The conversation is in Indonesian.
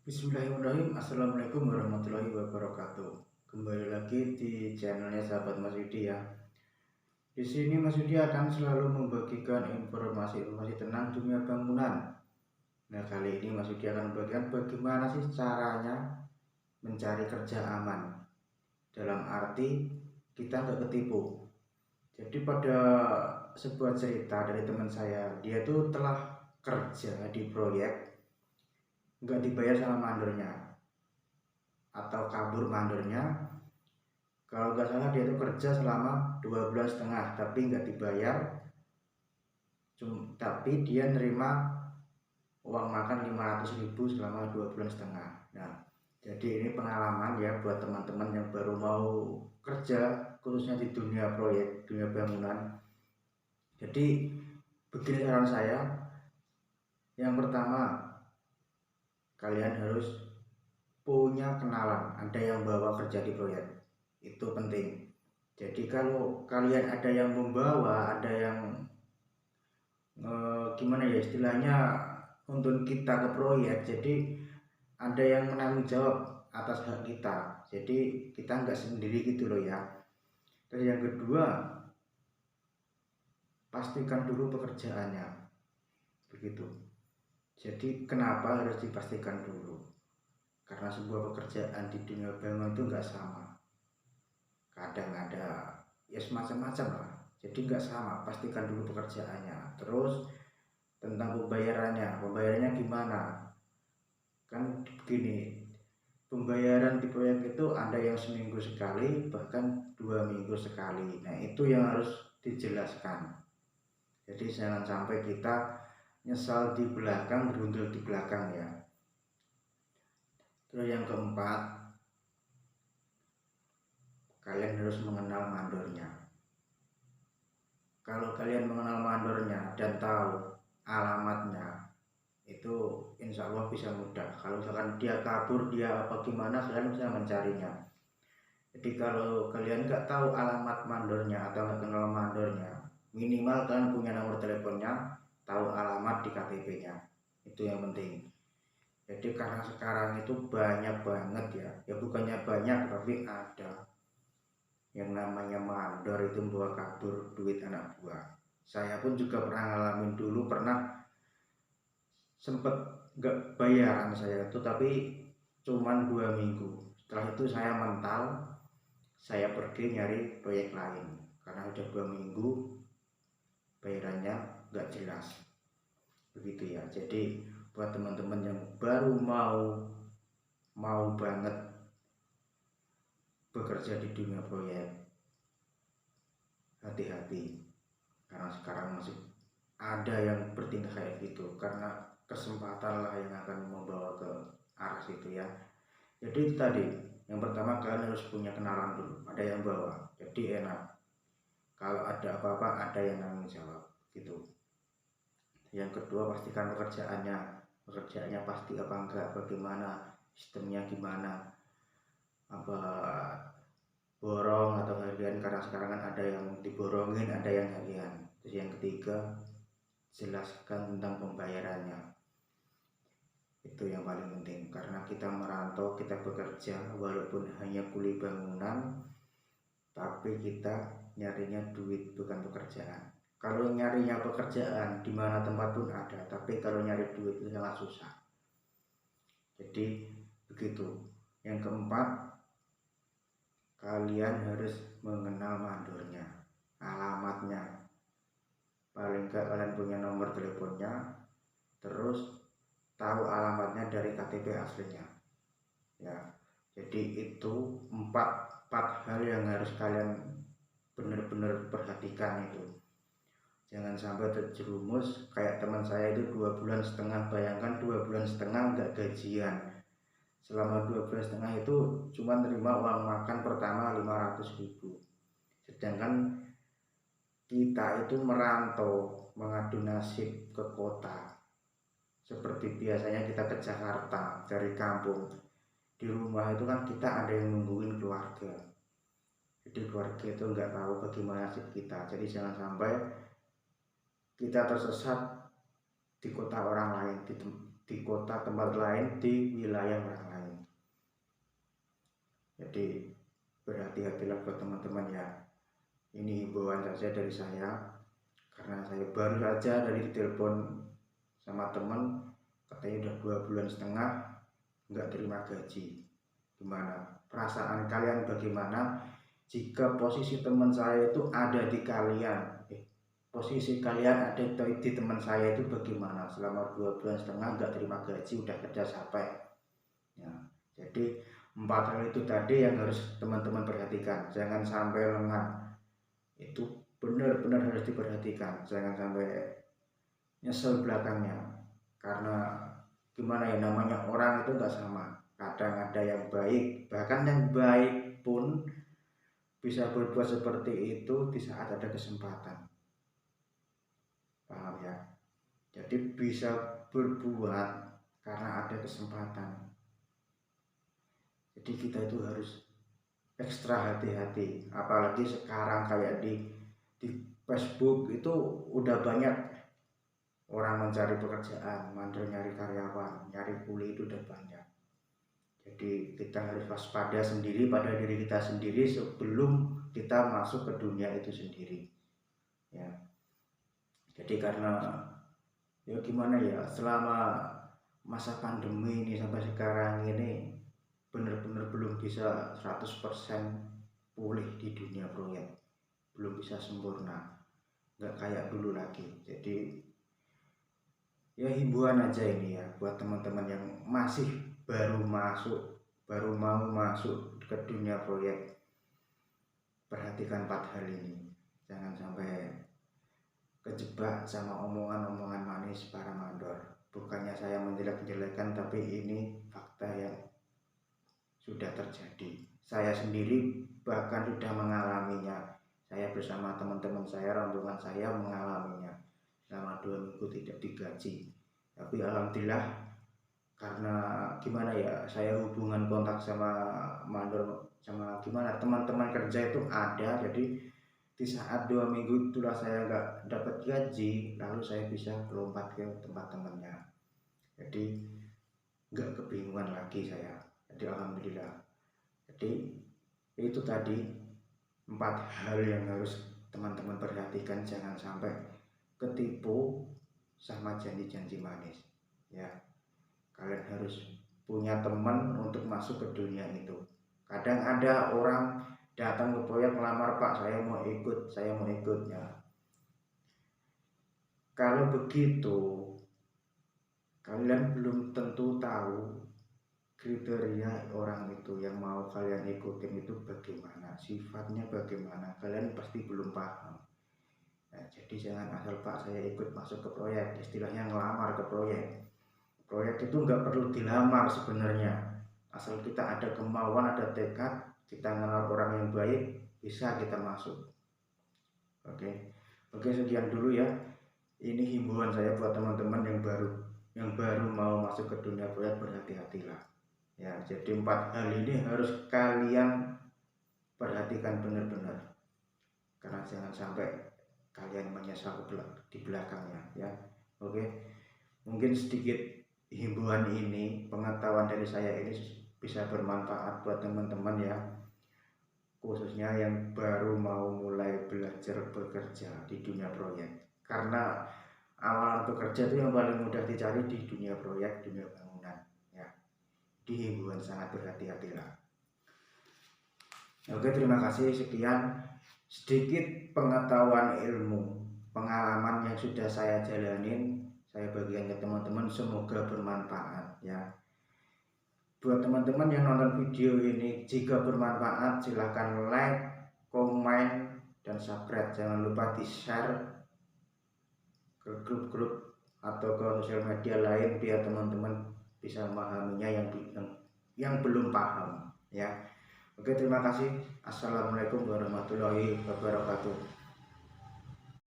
Bismillahirrahmanirrahim. Assalamualaikum warahmatullahi wabarakatuh. Kembali lagi di channelnya Sahabat Mas Yudi ya. Di sini Mas Yudi akan selalu membagikan informasi-informasi tentang dunia bangunan. Nah, kali ini Mas Yudi akan membagikan bagaimana sih caranya mencari kerja aman. Dalam arti kita nggak ketipu. Jadi pada sebuah cerita dari teman saya, dia tuh telah kerja di proyek, nggak dibayar sama mandornya atau kabur mandornya. Kalau nggak salah dia tuh kerja selama 2 bulan setengah tapi nggak dibayar, tapi dia nerima uang makan 500.000 selama 2 bulan setengah. Nah, jadi ini pengalaman ya buat teman-teman yang baru mau kerja, khususnya di dunia proyek, dunia bangunan. Jadi begini saran saya. Yang pertama, kalian harus punya kenalan, ada yang bawa kerja di proyek, itu penting. Jadi kalau kalian ada yang membawa, ada yang gimana ya istilahnya, untuk kita ke proyek, jadi ada yang menanggung jawab atas hak kita, jadi kita nggak sendiri gitu loh ya. Terus yang kedua, pastikan dulu pekerjaannya, begitu. Jadi kenapa harus dipastikan dulu? Karena sebuah pekerjaan di dunia bangunan itu nggak sama, kadang ada ya semacam-macam lah, jadi nggak sama. Pastikan dulu pekerjaannya. Terus tentang pembayarannya gimana? Kan begini, pembayaran di proyek itu ada yang seminggu sekali, bahkan 2 minggu sekali. Nah, itu yang harus dijelaskan. Jadi jangan sampai kita nyesal di belakang, berundul di belakang ya. Terus yang keempat, kalian harus mengenal mandornya. Kalau kalian mengenal mandornya dan tahu alamatnya, itu insya Allah bisa mudah. Kalau misalkan dia kabur, dia apa gimana, kalian bisa mencarinya. Jadi kalau kalian nggak tahu alamat mandornya atau nggak kenal mandornya, minimal kalian punya nomor teleponnya, tahu alamat di KTP-nya. Itu yang penting. Jadi karena sekarang itu banyak banget ya bukannya banyak, tapi ada yang namanya mandor itu membawa kabur duit anak buah. Saya pun juga pernah ngalamin dulu, pernah sempet nggak bayaran saya itu, tapi cuman 2 minggu. Setelah itu saya mental, saya pergi nyari proyek lain karena udah 2 minggu bayarannya nggak jelas, begitu ya. Jadi buat teman-teman yang baru mau banget bekerja di dunia proyek, hati-hati, karena sekarang masih ada yang bertindak kayak gitu, karena kesempatan lah yang akan membawa ke arah situ ya. Jadi itu tadi, yang pertama kalian harus punya kenalan dulu, ada yang bawa, jadi enak. Kalau ada apa-apa ada yang tanggung jawab gitu. Yang kedua, pastikan pekerjaannya pasti apa enggak, bagaimana sistemnya, gimana, apa borong atau harian, karena sekarang kan ada yang diborongin, ada yang harian. Terus yang ketiga, jelaskan tentang pembayarannya. Itu yang paling penting, karena kita merantau, kita bekerja walaupun hanya kuli bangunan, tapi kita nyarinya duit bukan pekerjaan. Kalau nyarinya pekerjaan di mana tempat pun ada, tapi kalau nyari duit itu sangat susah. Jadi begitu. Yang keempat, kalian harus mengenal mandornya, alamatnya. Paling enggak kalian punya nomor teleponnya, terus tahu alamatnya dari KTP aslinya ya. Jadi itu empat hal yang harus kalian benar-benar perhatikan itu. Jangan sampai terjerumus kayak teman saya itu 2 bulan setengah. Bayangkan 2 bulan setengah nggak gajian. Selama 2 bulan setengah itu cuma terima uang makan pertama 500.000. Sedangkan kita itu merantau, mengadu nasib ke kota. Seperti biasanya kita ke Jakarta dari kampung. Di rumah itu kan kita ada yang nungguin keluarga. Jadi keluarga itu nggak tahu bagaimana nasib kita. Jadi jangan sampai kita tersesat di kota orang lain, di kota tempat lain, di wilayah orang lain. Jadi berhati-hatilah buat teman-teman ya. Ini himbauan saja dari saya, karena saya baru saja dari ditelepon sama teman, katanya udah 2,5 bulan nggak terima gaji. Gimana perasaan kalian? Bagaimana jika posisi teman saya itu ada di kalian? Posisi kalian ada di teman saya itu bagaimana? Selama 2,5 bulan nggak terima gaji, udah kerja capek ya. Jadi 4 hal itu tadi yang harus teman-teman perhatikan. Jangan sampai lengah, itu benar-benar harus diperhatikan. Jangan sampai nyesel belakangnya, karena gimana ya, namanya orang itu nggak sama. Kadang ada yang baik, bahkan yang baik pun bisa berbuat seperti itu di saat ada kesempatan. Paham ya? Jadi bisa berbuat karena ada kesempatan. Jadi kita itu harus ekstra hati-hati. Apalagi sekarang kayak di Facebook itu udah banyak orang mencari pekerjaan, mandor nyari karyawan, nyari kuli, itu udah banyak. Jadi kita harus waspada sendiri pada diri kita sendiri sebelum kita masuk ke dunia itu sendiri ya. Jadi karena ya gimana ya, selama masa pandemi ini sampai sekarang ini benar-benar belum bisa 100% pulih di dunia proyek, belum bisa sempurna, nggak kayak dulu lagi. Jadi ya himbauan aja ini ya buat teman-teman yang masih baru mau masuk ke dunia proyek. Perhatikan 4 hal ini, jangan sampai kejebak sama omongan-omongan manis para mandor. Bukannya saya menjelek-jelekan, tapi ini fakta yang sudah terjadi. Saya sendiri bahkan sudah mengalaminya. Saya bersama teman-teman saya, rombongan saya mengalaminya. Selama 2 minggu tidak digaji. Tapi alhamdulillah, karena gimana ya, saya hubungan kontak sama mandor, sama gimana teman-teman kerja itu ada. Jadi di saat 2 minggu itulah saya nggak dapat gaji, lalu saya bisa lompat ke tempat temannya. Jadi nggak kebingungan lagi saya. Jadi alhamdulillah. Jadi itu tadi 4 hal yang harus teman-teman perhatikan. Jangan sampai ketipu sama janji-janji manis ya. Kalian harus punya teman untuk masuk ke dunia itu. Kadang ada orang datang ke proyek melamar, Pak saya mau ikut ya. Kalau begitu kalian belum tentu tahu kriteria orang itu yang mau kalian ikutin itu bagaimana, sifatnya bagaimana, kalian pasti belum paham. Nah, jadi jangan asal Pak saya ikut masuk ke proyek, istilahnya ngelamar ke proyek. Proyek itu nggak perlu dilamar sebenarnya, asal kita ada kemauan, ada tekad, kita kenal orang yang baik, bisa kita masuk. Oke, sekian dulu ya. Ini himbauan saya buat teman-teman yang baru mau masuk ke dunia proyek. Berhati-hatilah ya. Jadi 4 hal ini harus kalian perhatikan benar-benar, karena jangan sampai kalian menyesal di belakangnya ya. Oke, mungkin sedikit himbauan ini, pengetahuan dari saya ini bisa bermanfaat buat teman-teman ya, khususnya yang baru mau mulai belajar bekerja di dunia proyek. Karena amalan bekerja itu yang paling mudah dicari di dunia proyek, dunia bangunan ya. Di himbauan sangat berhati-hatilah. Oke, terima kasih. Sekian sedikit pengetahuan, ilmu, pengalaman yang sudah saya jalanin, saya bagikan ke teman-teman, semoga bermanfaat ya. Buat teman-teman yang nonton video ini, jika bermanfaat silahkan like, komen, dan subscribe. Jangan lupa di share ke grup-grup atau ke sosial media lain biar teman-teman bisa memahaminya yang belum paham ya. Oke, terima kasih. Assalamualaikum warahmatullahi wabarakatuh.